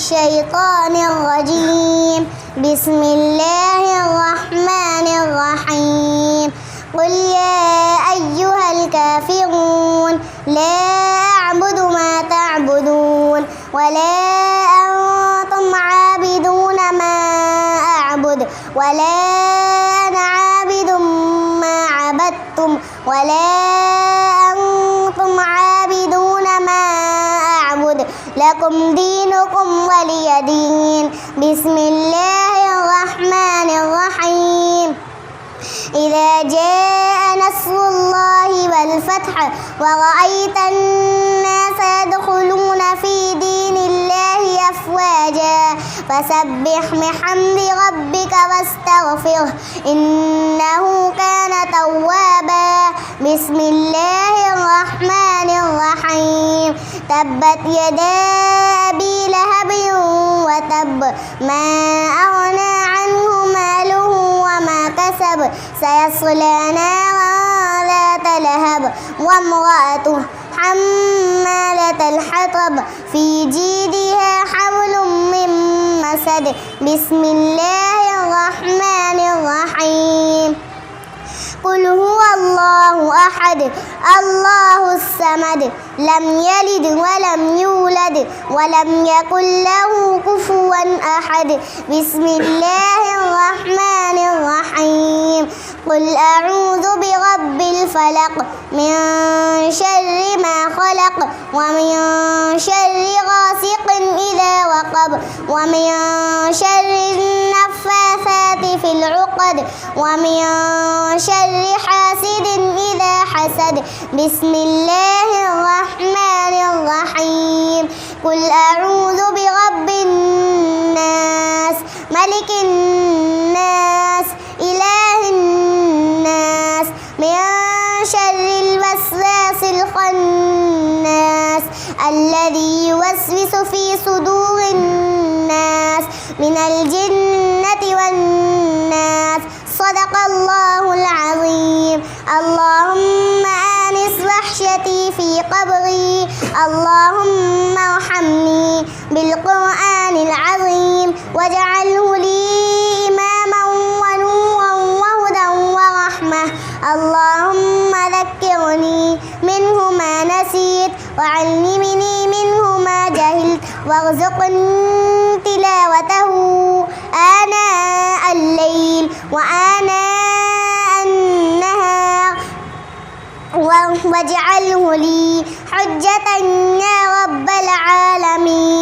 الشيطان الرجيم. بسم الله الرحمن الرحيم. قل يا أيها الكافرون لا أعبد ما تعبدون ولا أنتم عابدون ما أعبد ولا أنا عابد ما عبدتم ولا أنتم عابدون ما أعبد لكم دينكم ولي دين. بسم الله الرحمن الرحيم. إذا جاء نصر الله والفتح ورأيت الناس يدخلون في دين الله أفواجا فسبح بحمد ربك واستغفره إنه كان توابا. بسم الله الرحمن الرحيم. تبت يدا أبي لهب وتب ما أغنى عنه ماله وما كسب سيصلى نارا ذات لهب وامرأته حمالة الحطب في جيدها حبل من مسد. بسم الله الرحمن الرحيم. قل هو الله أحد الله الصمد لم يلد ولم يولد ولم يكن له كفوا أحد. بسم الله الرحمن الرحيم. قل أعوذ برب الفلق من شر ما خلق ومن شر غاسق إذا وقب ومن شر النفاثات في العقد ومن شر حاسد إذا حسد. بسم الله الرحمن الرحيم. قل أعوذ برب الناس ملك الناس إله الناس من شر الوسواس الخناس الذي يوسوس في صدور الناس من الجنة والناس. صدق الله العظيم. اللهم آنس وحشتي في قبري اللهم ارحمني بالقرآن العظيم واجعله لي إماما ونورا وهدى ورحمة. اللهم ذكرني منه ما نسيت وعلمني منه ما جهلت وارزقني تلاوته آناء الليل وآناء النهار واجعله لي حجة يا رب العالمين.